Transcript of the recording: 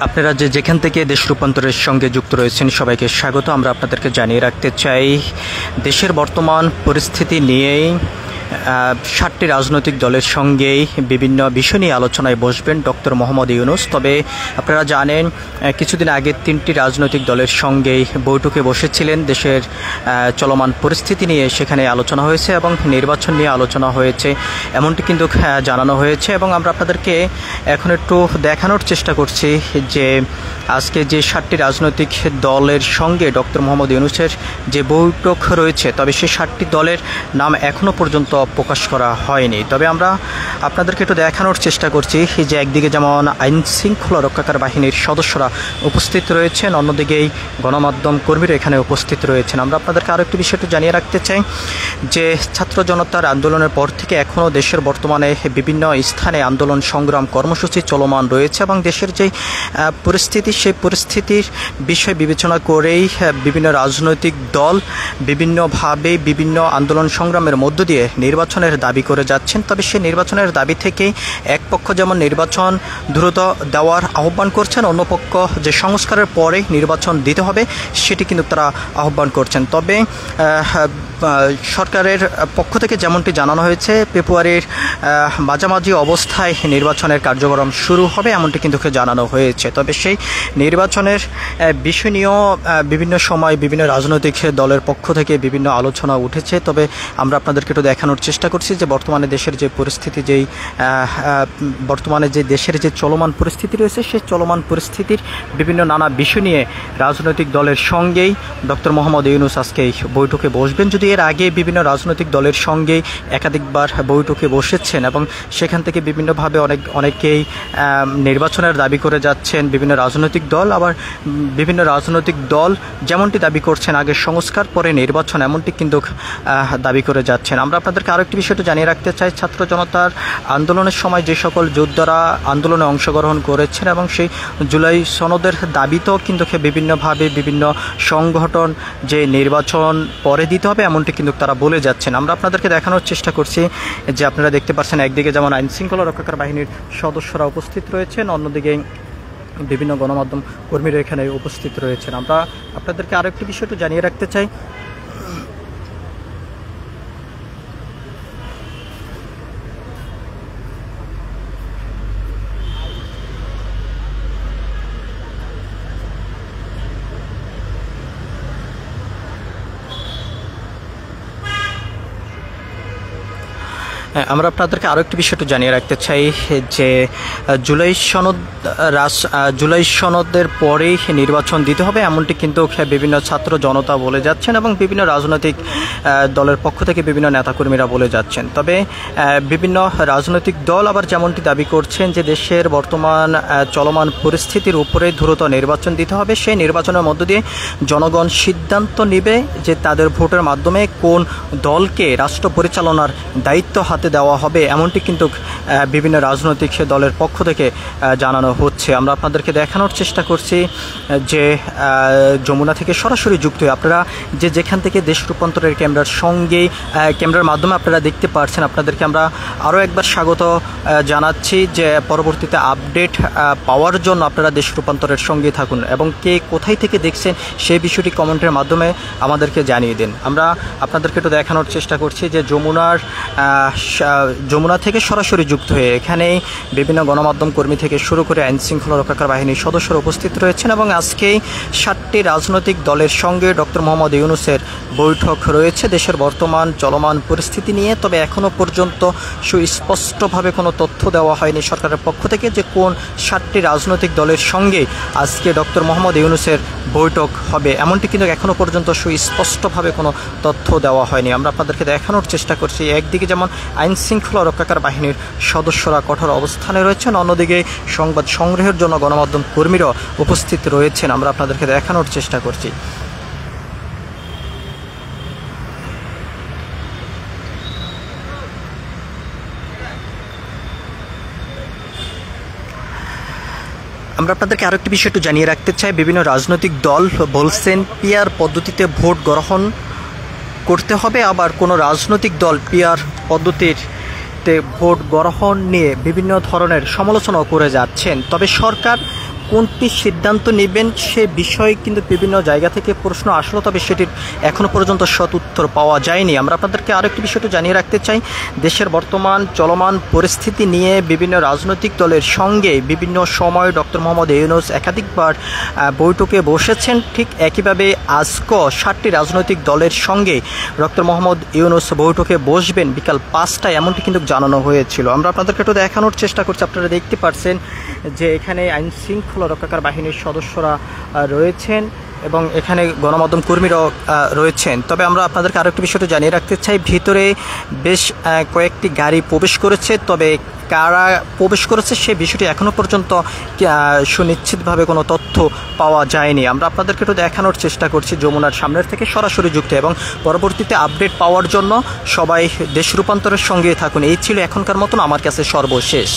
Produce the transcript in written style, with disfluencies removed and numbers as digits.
আপনারা যেখান থেকে দেশ রূপান্তরের সঙ্গে যুক্ত রয়েছেন সবাইকে স্বাগত। আমরা আপনাদেরকে জানিয়ে রাখতে চাই দেশের বর্তমান পরিস্থিতি নিয়েই 7টি রাজনৈতিক দলের সঙ্গেই বিভিন্ন বিষয় নিয়ে আলোচনায় বসবেন ডক্টর মোহাম্মদ ইউনূস। তবে আপনারা জানেন কিছুদিন আগে 3টি রাজনৈতিক দলের সঙ্গেই বৈঠকে বসেছিলেন। দেশের চলমান পরিস্থিতি নিয়ে সেখানে আলোচনা হয়েছে এবং নির্বাচন নিয়ে আলোচনা হয়েছে এমনটি কিন্তু জানানো হয়েছে। এবং আমরা আপনাদেরকে এখন একটু দেখানোর চেষ্টা করছি যে আজকে যে 7টি রাজনৈতিক দলের সঙ্গে ডক্টর মোহাম্মদ ইউনূসের যে বৈঠক রয়েছে, তবে সেই 7টি দলের নাম এখনও পর্যন্ত প্রকাশ করা হয়নি। তবে আমরা আপনাদেরকে একটু দেখানোর চেষ্টা করছি যে একদিকে যেমন আইন শৃঙ্খলা রক্ষাকারী বাহিনীর সদস্যরা উপস্থিত রয়েছেন, অন্যদিকেই গণমাধ্যম কর্মীরা এখানে উপস্থিত রয়েছেন। আমরা আপনাদেরকে আরও একটি বিষয় একটু জানিয়ে রাখতে চাই যে ছাত্র জনতার আন্দোলনের পর থেকে এখনও দেশের বর্তমানে বিভিন্ন স্থানে আন্দোলন সংগ্রাম কর্মসূচি চলমান রয়েছে এবং দেশের যে পরিস্থিতি সেই পরিস্থিতির বিষয় বিবেচনা করেই বিভিন্ন রাজনৈতিক দল বিভিন্নভাবে বিভিন্ন আন্দোলন সংগ্রামের মধ্য দিয়ে নির্বাচনের দাবি করে যাচ্ছেন। তবে সেই নির্বাচনের দাবি থেকেই এক পক্ষ যেমন নির্বাচন দ্রুত দেওয়ার আহ্বান করছেন, অন্য পক্ষ যে সংস্কারের পরে নির্বাচন দিতে হবে সেটি কিন্তু তারা আহ্বান করছেন। তবে সরকারের পক্ষ থেকে যেমনটি জানানো হয়েছে ফেব্রুয়ারির মাঝামাঝি অবস্থায় নির্বাচনের কার্যক্রম শুরু হবে এমনটি কিন্তু জানানো হয়েছে। তবে সেই নির্বাচনের বিষয় নিয়েও বিভিন্ন সময় বিভিন্ন রাজনৈতিক দলের পক্ষ থেকে বিভিন্ন আলোচনা উঠেছে। তবে আমরা আপনাদেরকে একটু দেখানোর চেষ্টা করছি যে বর্তমানে দেশের যে পরিস্থিতি বর্তমানে যে দেশের যে চলমান পরিস্থিতি রয়েছে সেই চলমান পরিস্থিতির বিভিন্ন নানা বিষয় নিয়ে রাজনৈতিক দলের সঙ্গেই ডক্টর মোহাম্মদ ইউনূস আজকে বৈঠকে বসবেন। যদি এর আগে বিভিন্ন রাজনৈতিক দলের সঙ্গেই একাধিকবার বৈঠকে বসেছেন এবং সেখান থেকে বিভিন্নভাবে অনেকেই নির্বাচনের দাবি করে যাচ্ছেন বিভিন্ন রাজনৈতিক দল, আবার বিভিন্ন রাজনৈতিক দল যেমনটি দাবি করছেন আগে সংস্কার পরে নির্বাচন এমনটি কিন্তু দাবি করে যাচ্ছেন। আমরা আপনাদেরকে আরও একটি বিষয়টা জানিয়ে রাখতে চাই, ছাত্র জনতার আন্দোলনের সময় যে সকল যোদ্ধারা আন্দোলনে অংশগ্রহণ করেছেন এবং সেই জুলাই সনদের দাবিতেও কিন্তু বিভিন্নভাবে বিভিন্ন সংগঠন যে নির্বাচন পরে দিতে হবে এমনটি কিন্তু তারা বলে যাচ্ছেন। আমরা আপনাদেরকে দেখানোর চেষ্টা করছি যে আপনারা দেখতে পাচ্ছেন একদিকে যেমন আইন শৃঙ্খলা রক্ষাকারী বাহিনীর সদস্যরা উপস্থিত রয়েছেন, অন্যদিকে বিভিন্ন গণমাধ্যম কর্মীরা এখানে উপস্থিত রয়েছেন। আমরা আপনাদেরকে আরও একটি বিষয় একটু জানিয়ে রাখতে চাই, আমরা আপনাদেরকে আরও একটি বিষয় একটু জানিয়ে রাখতে চাই যে জুলাই সনদের পরেই নির্বাচন দিতে হবে এমনটি কিন্তু বিভিন্ন ছাত্র জনতা বলে যাচ্ছেন এবং বিভিন্ন রাজনৈতিক দলের পক্ষ থেকে বিভিন্ন নেতাকর্মীরা বলে যাচ্ছেন। তবে বিভিন্ন রাজনৈতিক দল আবার যেমনটি দাবি করছেন যে দেশের বর্তমান চলমান পরিস্থিতির উপরে দ্রুত নির্বাচন দিতে হবে, সেই নির্বাচনের মধ্য দিয়ে জনগণ সিদ্ধান্ত নেবে যে তাদের ভোটের মাধ্যমে কোন দলকে রাষ্ট্র পরিচালনার দায়িত্ব হাতে দেওয়া হবে এমনটি কিন্তু বিভিন্ন রাজনৈতিক দলের পক্ষ থেকে জানানো হচ্ছে। আমরা আপনাদেরকে দেখানোর চেষ্টা করছি যে যমুনা থেকে সরাসরি যুক্ত হয়ে আপনারা যেখান থেকে দেশ রূপান্তরের ক্যামেরার মাধ্যমে আপনারা দেখতে পাচ্ছেন, আপনাদেরকে আমরা আরও একবার স্বাগত জানাচ্ছি যে পরবর্তীতে আপডেট পাওয়ার জন্য আপনারা দেশ রূপান্তরের সঙ্গে থাকুন এবং কে কোথায় থেকে দেখছেন সেই বিষয়টি কমেন্টের মাধ্যমে আমাদেরকে জানিয়ে দিন। আমরা আপনাদেরকে একটু দেখানোর চেষ্টা করছি যে যমুনা থেকে সরাসরি যুক্ত হয়ে এখানে বিভিন্ন গণমাধ্যম কর্মী থেকে শুরু করে আইন শৃঙ্খলা রক্ষাকারী বাহিনীর সদস্যরা উপস্থিত রয়েছেন এবং আজকেই 7টি রাজনৈতিক দলের সঙ্গে ডক্টর মোহাম্মদ ইউনূসের বৈঠক রয়েছে দেশের বর্তমান চলমান পরিস্থিতি নিয়ে। তবে এখনও পর্যন্ত সুস্পষ্টভাবে কোনো তথ্য দেওয়া হয়নি সরকারের পক্ষ থেকে যে কোন 7টি রাজনৈতিক দলের সঙ্গে আজকে ডক্টর মোহাম্মদ ইউনূসের বৈঠক হবে এমনটি কিন্তু এখনও পর্যন্ত সুস্পষ্টভাবে কোনো তথ্য দেওয়া হয়নি। আমরা আপনাদেরকে দেখানোর চেষ্টা করছি একদিকে যেমন আইন শৃঙ্খলা রক্ষাকারী বাহিনীর সদস্যরা কঠোর অবস্থানে রয়েছেন, অন্যদিকে সংবাদ সংগ্রহের জন্য গণমাধ্যম কর্মীরা উপস্থিত রয়েছেন। আমরা আপনাদেরকে দেখানোর চেষ্টা করছি। আমরা আপনাদেরকে আরও একটি বিষয় একটু জানিয়ে রাখতে চাই, বিভিন্ন রাজনৈতিক দল বলছেন পিআর পদ্ধতিতে ভোট গ্রহণ করতে হবে, আবার কোনো রাজনৈতিক দল পিআর পদ্ধতিতে ভোট গ্রহণ নিয়ে বিভিন্ন ধরনের সমালোচনা করে যাচ্ছেন। তবে সরকার কোনটি সিদ্ধান্ত নেবেন সে বিষয়ে কিন্তু বিভিন্ন জায়গা থেকে প্রশ্ন আসলো, তবে সেটির এখনও পর্যন্ত সৎ উত্তর পাওয়া যায়নি। আমরা আপনাদেরকে আরেকটি বিষয়টি জানিয়ে রাখতে চাই, দেশের বর্তমান চলমান পরিস্থিতি নিয়ে বিভিন্ন রাজনৈতিক দলের সঙ্গে বিভিন্ন সময় ডক্টর মোহাম্মদ ইউনূস একাধিকবার বৈঠকে বসেছেন। ঠিক একইভাবে আজকেও 7টি রাজনৈতিক দলের সঙ্গে ডক্টর মোহাম্মদ ইউনূস বৈঠকে বসবেন বিকাল 5টায়, এমনটি কিন্তু জানানো হয়েছিল। আমরা আপনাদেরকে একটু দেখানোর চেষ্টা করছি। আপনারা দেখতে পাচ্ছেন যে এখানে আইন শৃঙ্খলা রক্ষাকারী বাহিনীর সদস্যরা রয়েছেন এবং এখানে গণমাধ্যম কর্মীরাও রয়েছেন। তবে আমরা আপনাদেরকে আরেকটি বিষয়টা জানিয়ে রাখতে চাই, ভিতরে বেশ কয়েকটি গাড়ি প্রবেশ করেছে, তবে কারা প্রবেশ করেছে সে বিষয়টি এখনও পর্যন্ত সুনিশ্চিতভাবে কোনো তথ্য পাওয়া যায়নি। আমরা আপনাদেরকে একটু দেখানোর চেষ্টা করছি যমুনার সামনের থেকে সরাসরি যুক্ত, এবং পরবর্তীতে আপডেট পাওয়ার জন্য সবাই দেশ রূপান্তরের সঙ্গে থাকুন। এই ছিল এখনকার মতন আমার কাছে সর্বশেষ।